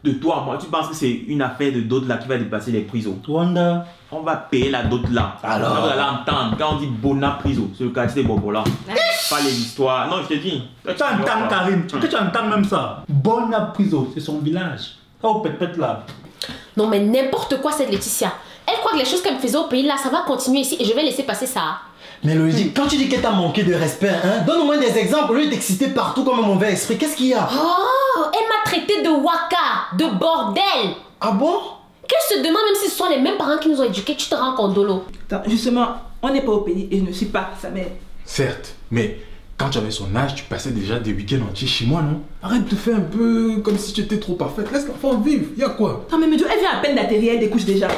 De toi à moi, tu penses que c'est une affaire de dot là qui va dépasser les prisons? Wanda. On va payer la dot là. Alors? On va l'entendre. Quand on dit Bona Priso, c'est le quartier des Bobo là. Pas les histoires. Non, je te dis. Tu entends Karim, tu entends même ça. Bona Priso, c'est son village. Oh, pète là. Non mais n'importe quoi cette Laetitia. Elle croit que les choses qu'elle me faisait au pays là, ça va continuer ici et je vais laisser passer ça. Mais Loïc, quand tu dis qu'elle t'a manqué de respect, hein, donne au moins des exemples au lieu d'exciter partout comme un mauvais esprit. Qu'est-ce qu'il y a? Oh, elle m'a traité de waka, de bordel. Ah bon? Qu'elle se demande même si ce sont les mêmes parents qui nous ont éduqués, tu te rends compte Dolo? Attends, justement, on n'est pas au pays et je ne suis pas sa mère. Certes, mais quand tu avais son âge, tu passais déjà des week-ends entiers chez moi, non? Arrête de faire un peu comme si tu étais trop parfaite. Laisse l'enfant vivre. Y'a quoi? Non mais Dieu, elle vient à peine d'atterrir, elle découche déjà.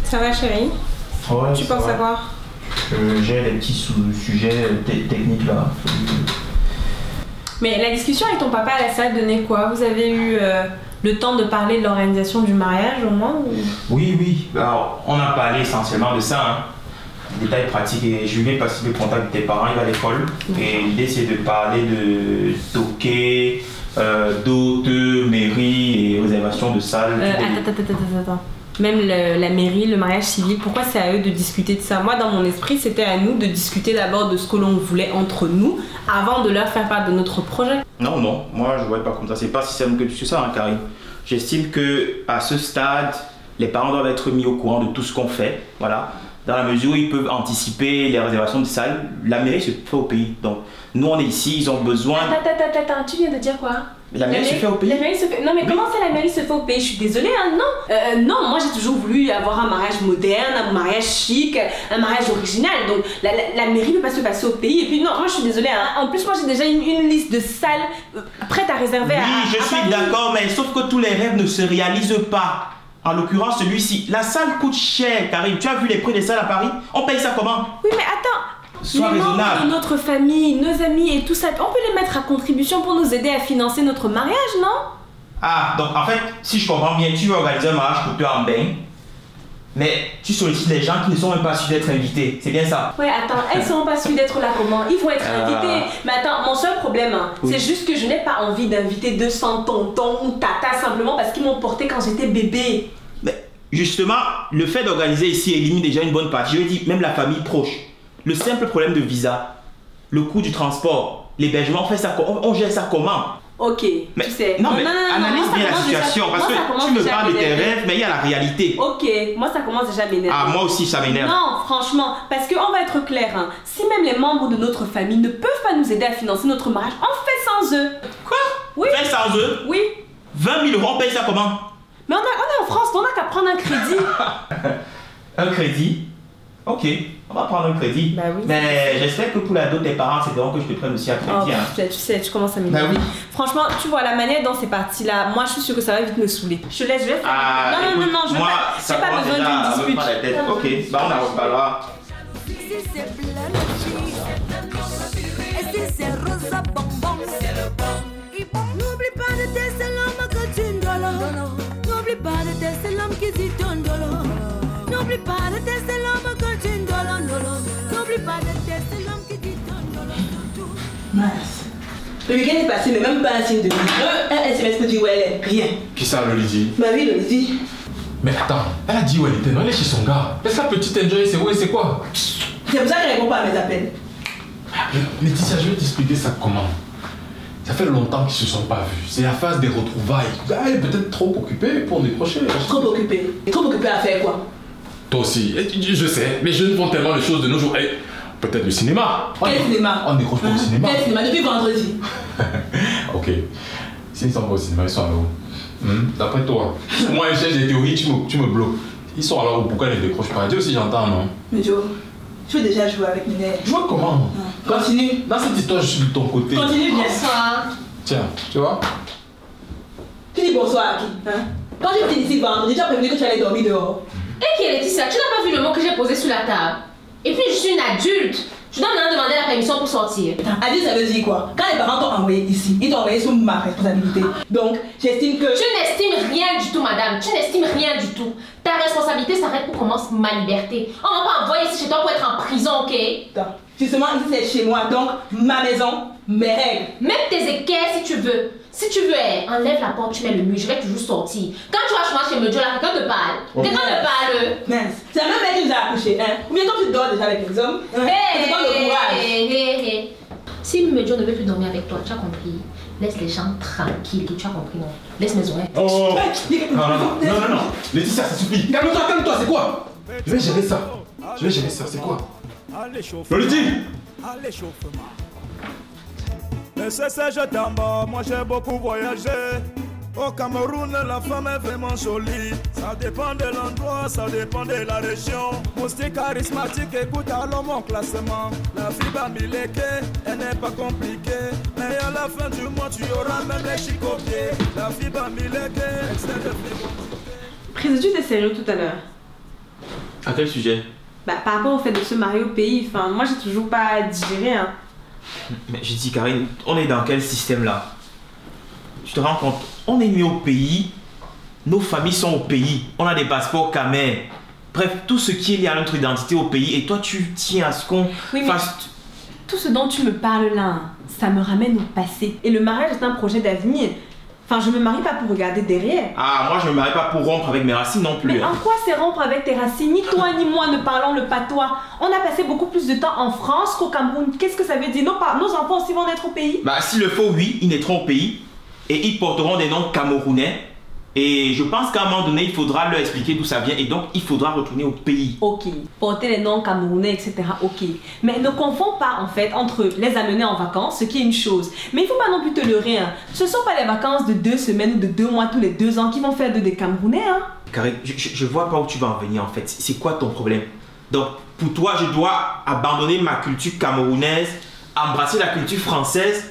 Ça va chérie? Ouais, tu penses à quoi? J'ai des petits sujets techniques là. Mais la discussion avec ton papa à la salle donnait quoi? Vous avez eu le temps de parler de l'organisation du mariage au moins ou... Oui. Alors, on a parlé essentiellement de ça. Hein. Détails pratiques. Et je vais passer le contact de tes parents, il va à l'école. Et l'idée c'est de parler de toquet, d'hôtes, mairie et réservation de salles. Attends. Même la mairie, le mariage civil, pourquoi c'est à eux de discuter de ça? Moi, dans mon esprit, c'était à nous de discuter d'abord de ce que l'on voulait entre nous avant de leur faire part de notre projet. Non, moi je ne vois pas comme ça. C'est pas si simple que ça, hein, Karine. J'estime que à ce stade, les parents doivent être mis au courant de tout ce qu'on fait. Voilà. Dans la mesure où ils peuvent anticiper les réservations de salles, la mairie se fait au pays. Donc, nous on est ici, ils ont besoin. Attends, tu viens de dire quoi? La mairie se fait au pays. La mairie se fait... Non mais comment ça la mairie se fait au pays? Je suis désolée, hein, non. Non, moi j'ai toujours voulu avoir un mariage moderne, un mariage chic, un mariage original. Donc la mairie ne peut pas se passer au pays. Et puis non, moi je suis désolée, hein. En plus moi j'ai déjà une liste de salles prêtes à réserver à je suis d'accord, mais sauf que tous les rêves ne se réalisent pas. En l'occurrence celui-ci. La salle coûte cher, Karine. Tu as vu les prix des salles à Paris? On paye ça comment? Oui mais attends. Sois raisonnable. Les membres de notre famille, nos amis et tout ça, on peut les mettre à contribution pour nous aider à financer notre mariage, non? Ah, donc en fait, si je comprends bien, tu veux organiser un mariage pour toi en bain, mais tu sollicites les gens qui ne sont même pas sûrs d'être invités, c'est bien ça? Ouais, attends, elles ne seront pas sûres d'être là comment? Ils vont être invités. Mais attends, mon seul problème, c'est juste que je n'ai pas envie d'inviter 200 tontons ou tata simplement parce qu'ils m'ont porté quand j'étais bébé. Mais justement, le fait d'organiser ici élimine déjà une bonne partie. Je veux dire, même la famille proche. Le simple problème de visa, le coût du transport, l'hébergement, on gère ça comment? Ok, mais, tu sais. Non, mais analyse bien la situation parce que tu me parles de tes rêves, mais il y a la réalité. Ok, moi ça commence déjà à m'énerver. Ah, moi aussi ça m'énerve. Non, franchement, parce qu'on va être clair, hein, si même les membres de notre famille ne peuvent pas nous aider à financer notre mariage, on fait sans eux. Quoi? Oui. Fait sans eux? Oui. 20 000 €, on paye ça comment? Mais on est en France, on n'a qu'à prendre un crédit. Un crédit? Ok, on va prendre un crédit. Bah oui, mais j'espère que pour la dot des parents, c'est donc que je te prenne aussi un crédit. Tu sais, tu commences à m'énerver. Bah oui. Franchement, tu vois la manière dont c'est parti là, moi je suis sûre que ça va vite me saouler. Je te laisse, je vais faire. Non, je n'ai pas besoin d'une dispute. Ok, bah on en reparlera. N'oublie pas de tester l'homme que tu n'oublie pas de tester l'homme qui dit n'oublie pas de tester l'homme que tu n'oublie pas de tester l'homme qui dit Mince. Le week-end est passé, mais même pas un signe de vie. Un SMS pour dire où elle est, rien. Qui ça, Lolidi? Ma vie, Lolidi. Mais attends, elle a dit où elle était, non? Elle est chez son gars. Laisse la petite enjoy, c'est où et c'est quoi? C'est pour ça qu'elle répond pas à mes appels. Laetitia, je vais t'expliquer ça comment. Ça fait longtemps qu'ils se sont pas vus. C'est la phase des retrouvailles. Elle est peut-être trop occupée pour décrocher. Trop occupée. Trop occupée à faire quoi? Toi aussi, je sais, mais je font tellement de choses de nos jours. Peut-être le cinéma. Quel cinéma? On décroche pas au cinéma. Quel cinéma? Depuis vendredi. Ok. S'ils sont pas au cinéma, ils sont là où? D'après toi, moi, je cherche des théories, tu me bloques. Ils sont là où? Pourquoi ils ne décrochent pas? Dieu aussi, j'entends, non? Mais Joe, je veux déjà jouer avec mes nerfs. Jouer comment? Continue. Dans cette histoire, je suis de ton côté. Continue bien. Bonsoir. Tiens, tu vois? Tu dis bonsoir à qui? Hein? Quand je suis ici vendredi, tu as prévenu que tu allais dormir dehors. Et qui est Laetitia? Tu n'as pas vu le mot que j'ai posé sur la table? Et puis je suis une adulte. Je dois maintenant demander la permission pour sortir. Adulte, ça veut dire quoi? Quand les parents t'ont envoyé ici, ils t'ont envoyé sous ma responsabilité. Donc, j'estime que... Tu n'estimes rien du tout, madame. Tu n'estimes rien du tout. Ta responsabilité s'arrête pour commencer ma liberté. On va pas envoyer ici chez toi pour être en prison, ok? Attends. Justement, ici c'est chez moi, donc ma maison, mes règles. Même tes équerres si tu veux. Si tu veux, enlève la porte, tu mets le mur, je vais toujours sortir. Quand tu vas chez Medio, là, quelqu'un te parle. Quelqu'un te parle. Mince, c'est la même mec qui nous a accouché, hein? Ou bien quand tu dors déjà avec les hommes, hein? C'est pas le courage. Si Medio ne veut plus dormir avec toi, tu as compris? Laisse les gens tranquilles, tu as compris, non? Laisse mes oreilles. Oh! Non. Laetitia, ça suffit. Calme-toi, c'est quoi? Je vais gérer ça, c'est quoi? Loliti! À l'échauffement. Mais c'est je d'abord, moi j'ai beaucoup voyagé. Au Cameroun, la femme est vraiment jolie. Ça dépend de l'endroit, ça dépend de la région. Moustique charismatique, écoute alors mon classement. La fille Bamileke, elle n'est pas compliquée. Mais à la fin du mois, tu auras même les chicopiers. La fille Bamileke, excès de frigo. Prise, tu étais sérieux tout à l'heure? À quel sujet? Bah, par rapport au fait de se marier au pays, enfin, moi j'ai toujours pas digéré, hein. Mais j'ai dit, Karine, on est dans quel système là? Tu te rends compte? On est mis au pays, nos familles sont au pays, on a des passeports camés. Bref, tout ce qui est lié à notre identité au pays, et toi tu tiens à ce qu'on fasse. Tout ce dont tu me parles là, ça me ramène au passé. Et le mariage est un projet d'avenir. Enfin, je me marie pas pour regarder derrière. Ah, moi je me marie pas pour rompre avec mes racines non plus. Mais en quoi c'est rompre avec tes racines? Ni toi ni moi ne parlons le patois. On a passé beaucoup plus de temps en France qu'au Cameroun. Qu'est-ce que ça veut dire? Nos enfants aussi vont naître au pays? Bah s'il le faut, oui, ils naîtront au pays. Et ils porteront des noms camerounais. Et je pense qu'à un moment donné, il faudra leur expliquer d'où ça vient. Et donc, il faudra retourner au pays. Ok, porter les noms camerounais, etc. Ok. Mais ne confonds pas, en fait, entre les amener en vacances, ce qui est une chose. Mais il ne faut pas non plus te leurrer. Hein. Ce ne sont pas les vacances de 2 semaines ou de 2 mois tous les 2 ans qui vont faire des Camerounais. Hein. Karine, je vois pas où tu vas en venir, en fait. C'est quoi ton problème? Donc, pour toi, je dois abandonner ma culture camerounaise, embrasser la culture française,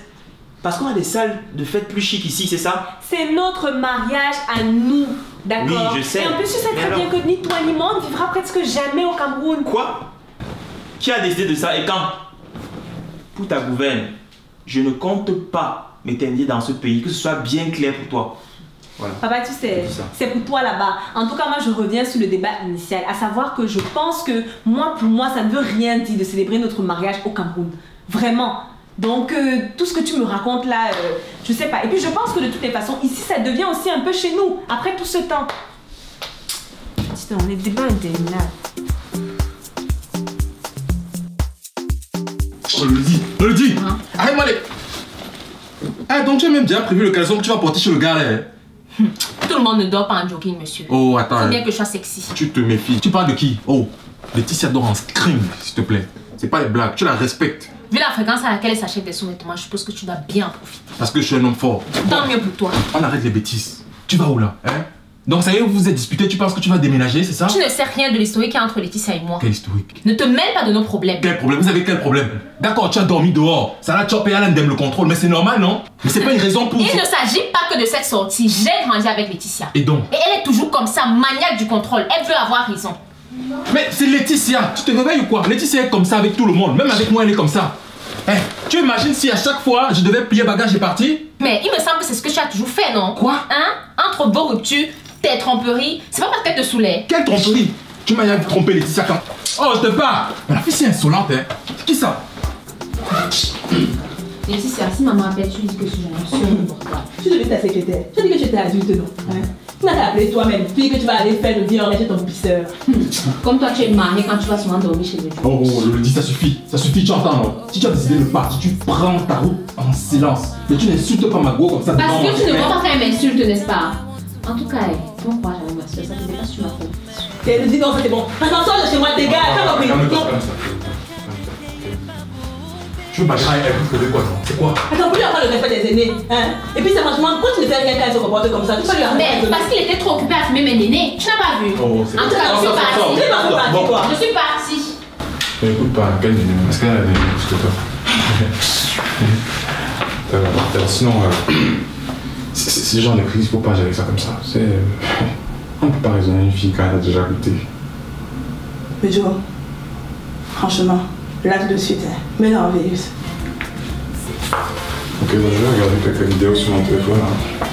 parce qu'on a des salles de fête plus chic ici, c'est ça? C'est notre mariage à nous, d'accord? Oui, je sais. Et en plus, tu sais très bien que ni toi ni moi, on ne vivra presque jamais au Cameroun. Quoi? Qui a décidé de ça et quand? Pour ta gouverne, je ne compte pas m'éteindre dans ce pays, que ce soit bien clair pour toi. Voilà. Papa, tu sais, c'est pour toi là-bas. En tout cas, moi, je reviens sur le débat initial, à savoir que je pense que moi, pour moi, ça ne veut rien dire de célébrer notre mariage au Cameroun. Vraiment. Donc, tout ce que tu me racontes là, je sais pas. Et puis, je pense que de toutes les façons, ici, ça devient aussi un peu chez nous, après tout ce temps. Putain, les débats interminables. Oh, Loliti, arrête-moi les... Ah, donc tu as même déjà prévu le caleçon que tu vas porter chez le gars là. Tout le monde ne dort pas en jogging, monsieur. Oh, attends. Faut bien que je sois sexy. Tu te méfies. Tu parles de qui? Oh, Laetitia dort en scream, s'il te plaît. C'est pas les blagues, tu la respectes. Vu la fréquence à laquelle elle s'achète des sous-vêtements, je suppose que tu dois bien en profiter. Parce que je suis un homme fort. Tant mieux pour toi. On arrête les bêtises. Tu vas où là, hein? Donc ça y est, vous vous êtes disputé, tu penses que tu vas déménager, c'est ça? Tu ne sais rien de l'historique qu'il y a entre Laetitia et moi. Quel historique? Ne te mêle pas de nos problèmes. Quel problème? Vous avez quel problème? D'accord, tu as dormi dehors. Ça là, tu as payé à l'indemne le contrôle, mais c'est normal, non? Mais c'est pas une raison pour... Il ne s'agit pas que de cette sortie. J'ai grandi avec Laetitia. Et donc? Et elle est toujours comme ça, maniaque du contrôle. Elle veut avoir raison. Mais c'est Laetitia, tu te réveilles ou quoi? Laetitia est comme ça avec tout le monde, même avec moi elle est comme ça. Hey, tu imagines si à chaque fois je devais plier bagage et partir? Mais il me semble que c'est ce que tu as toujours fait, non? Quoi? Hein? Entre vos ruptures, tes tromperies, c'est pas parce qu'elle te saoulait. Quelle tromperie? Tu m'as trompé Laetitia quand... Oh, je te parle. Mais la fille c'est insolente, hein. C'est qui ça? Laetitia, si maman appelle, tu dis que je suis un pour toi. Tu deviens ta secrétaire. Tu dis que tu étais adulte, non? Hein? Tu n'as qu'à appeler toi-même. Tu dis que tu vas aller faire le viol chez ton pisseur. Comme toi, tu es marié quand tu vas souvent dormir chez lui. Oh, le dit, ça suffit, tu entends, non? Si tu as décidé de partir, tu prends ta route en silence. Mais tu n'insultes pas ma go comme ça. Parce que tu ne vois pas faire m'insulte, n'est-ce pas? En tout cas, bon courage avec ma soeur, ça te dépasse sur ma faute. Elle lui dit non, c'est bon. Maintenant, sors de chez moi, dégage, t'as compris? Tu veux bagarrer avec elle pour trouver quoi, non? C'est quoi? Attends, pour lui avoir le respect des aînés, hein? Et puis, c'est franchement, quand tu ne fais rien quand elle se comporte comme ça, tu vas lui arrêter. Mais parce qu'il était trop occupé à fumer mes nénés, tu n'as pas vu? Oh, c'est en tout cas, je suis partie. Tu es pas partie, toi. Je suis partie. Mais écoute pas, quelle néné? Est-ce qu'elle a des néné, s'il te plaît? Sinon, ce genre de crise, faut pas gérer ça comme ça. On ne peut pas raisonner une fille quand elle a déjà goûté. Mais Joe, franchement, là tout de suite, merveilleuse. Ok, donc je vais regarder quelques vidéos sur mon téléphone. Hein.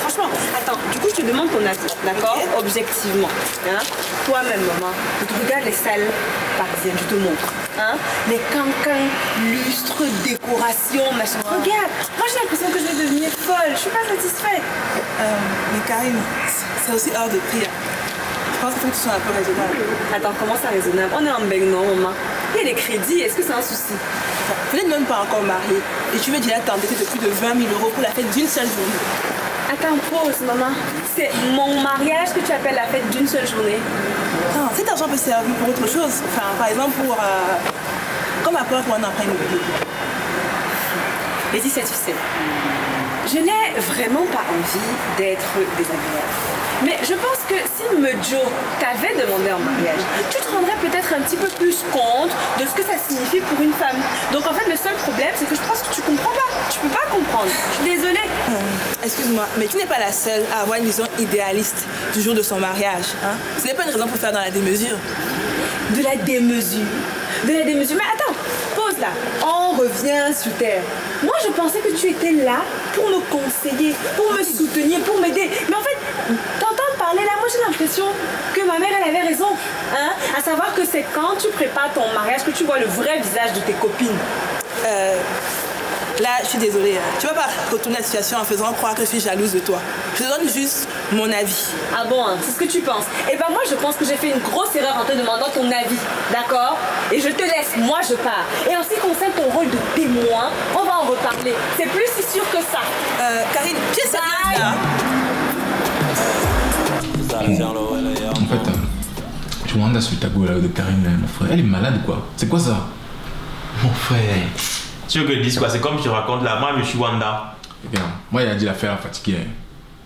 Franchement, attends, du coup je te demande ton avis, d'accord? Objectivement, hein? Toi-même, maman, tu regardes les salles parisiennes, je te montre, hein? Les cancans, lustres, décorations, machin. Regarde, moi j'ai l'impression que je vais devenir folle, je suis pas satisfaite. Mais Karine, c'est aussi hors de prix. Je pense qu'il faut que tu sois un peu raisonnable. Attends, comment ça raisonnable? On est en baigne, non, maman? Il y a des crédits, est-ce que c'est un souci? Vous n'êtes même pas encore marié et tu veux déjà t'endetter de plus de 20 000 € pour la fête d'une seule journée. Attends, pause, maman. C'est mon mariage que tu appelles la fête d'une seule journée? Non, cet argent peut servir pour autre chose. Enfin, par exemple, pour... comme apport pour un emprunt immobilier. Mais dis ça, tu sais, je n'ai vraiment pas envie d'être désagréable. Mais je pense que si Mejo t'avait demandé en mariage, tu te rendrais peut-être un petit peu plus compte de ce que ça signifie pour une femme. Donc en fait, le seul problème, c'est que je pense que tu comprends pas. Tu peux pas comprendre. Je suis désolée. Excuse-moi, mais tu n'es pas la seule à avoir une vision idéaliste du jour de son mariage. Hein? Ce n'est pas une raison pour faire dans la démesure. De la démesure? De la démesure? Mais attends, pause là. On revient sur terre. Moi, je pensais que tu étais là pour me conseiller, pour me soutenir, pour m'aider. Mais en fait, t'entends parler là, moi j'ai l'impression que ma mère, elle avait raison. Hein? À savoir que c'est quand tu prépares ton mariage que tu vois le vrai visage de tes copines. Là, je suis désolée. Tu vas pas retourner la situation en faisant croire que je suis jalouse de toi. Je te donne juste mon avis. Ah bon, hein, c'est ce que tu penses? Eh ben moi, je pense que j'ai fait une grosse erreur en te demandant ton avis. D'accord? Et je te laisse, moi je pars. Et en ce qui concerne ton rôle de témoin, on va en reparler. C'est plus si sûr que ça. Karine, tu es sérieuse là? En fait, je me rends sur ta go là de Karine, mon frère. Elle est malade quoi? C'est quoi ça? Mon frère. Tu veux que je dise quoi? C'est comme je raconte là, moi je suis Wanda. Regarde, moi il a dit l'affaire à fatiguer.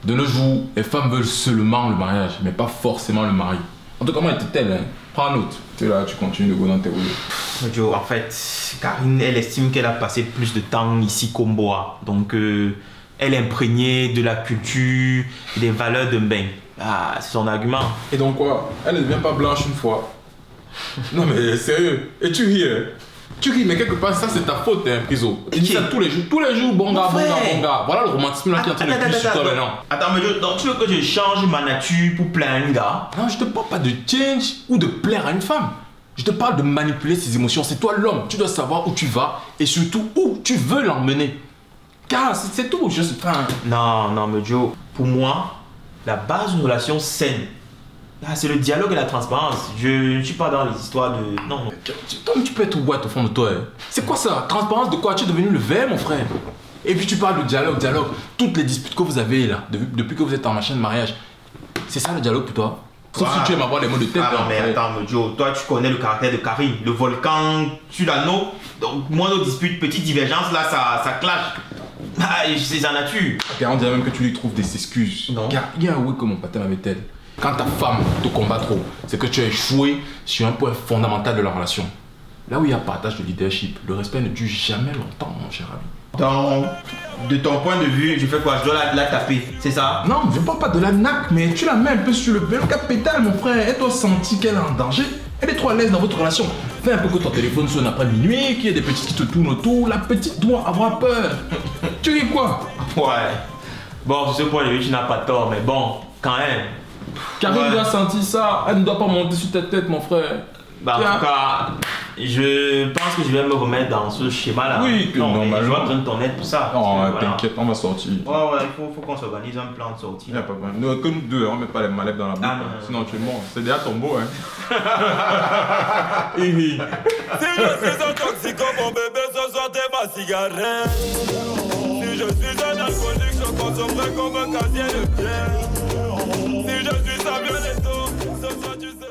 De nos jours, les femmes veulent seulement le mariage, mais pas forcément le mari. En tout cas, comment était-elle hein? Prends un autre. Tu es là, tu continues de go dans tes rouleaux. Joe, en fait, Karine, elle estime qu'elle a passé plus de temps ici qu'au Mboa. Donc, elle est imprégnée de la culture, des valeurs de Mbeng. Ah, c'est son argument. Et donc quoi? Elle ne devient pas blanche une fois. Non mais sérieux. Et tu ris hein? Tu ris, mais quelque part, ça c'est ta faute, hein, Priso. Tu dis ça tous les jours, bon gars, bon gars, bon gars. Voilà le romantisme là qui est en train de cuire sur toi maintenant. Attends, mais donc tu veux que je change ma nature pour plaire à un gars? Non, je te parle pas de change ou de plaire à une femme. Je te parle de manipuler ses émotions. C'est toi l'homme, tu dois savoir où tu vas et surtout où tu veux l'emmener. Car c'est tout, enfin... Non, mais Joe, pour moi, la base d'une relation saine, c'est le dialogue et la transparence. Je ne suis pas dans les histoires de... Non. Toi, tu peux être boîte au fond de toi. Hein. C'est quoi ça? Transparence de quoi? Tu es devenu le verre, mon frère. Et puis tu parles de dialogue. Toutes les disputes que vous avez là, depuis que vous êtes en machin de mariage, c'est ça le dialogue pour toi? Sauf si tu aimes avoir les mots de tête. Ah non, mais attends, Joe, toi tu connais le caractère de Karine. Le volcan, tu l'anneau. Donc, moi, nos disputes, petites divergences, là, ça clash. C'est sa nature. On dirait même que tu lui trouves des excuses. Non. Car il y a un oui que mon patin avait elle. Quand ta femme te combat trop, c'est que tu as échoué sur un point fondamental de la relation. Là où il y a partage de leadership, le respect ne dure jamais longtemps, mon cher ami. Donc, de ton point de vue, je fais quoi? Je dois la taper, c'est ça? Non, je ne parle pas de la naque, mais tu la mets un peu sur le cap pétale, mon frère. Et toi, senti qu'elle est en danger. Elle est trop à l'aise dans votre relation. Fais un peu que ton téléphone sonne après minuit, qu'il y ait des petites qui te tournent autour. La petite doit avoir peur. Tu ris quoi? Ouais. Bon, sur ce point de vue, tu n'as pas tort, mais bon, quand même. Karine doit sentir ça. Elle ne doit pas monter sur ta tête, mon frère. Bah, en tout cas, je pense que je vais me remettre dans ce schéma-là. Oui, que normalement. Je vais prendre ton aide pour ça. Non, t'inquiète, on va sortir. Ouais, il faut qu'on s'organise un plan de sortie. Il n'y a pas de problème. Que nous deux, on ne met pas les mallettes dans la bouche. Sinon, tu es mort. C'est déjà ton beau, hein. Si je suis un toxico, mon bébé, ce soir t'es ma cigarette. Si je suis un alcoolique, je consommerai comme un casier de pierre. Si je suis Samuel Eto'o, ce soir tu sais.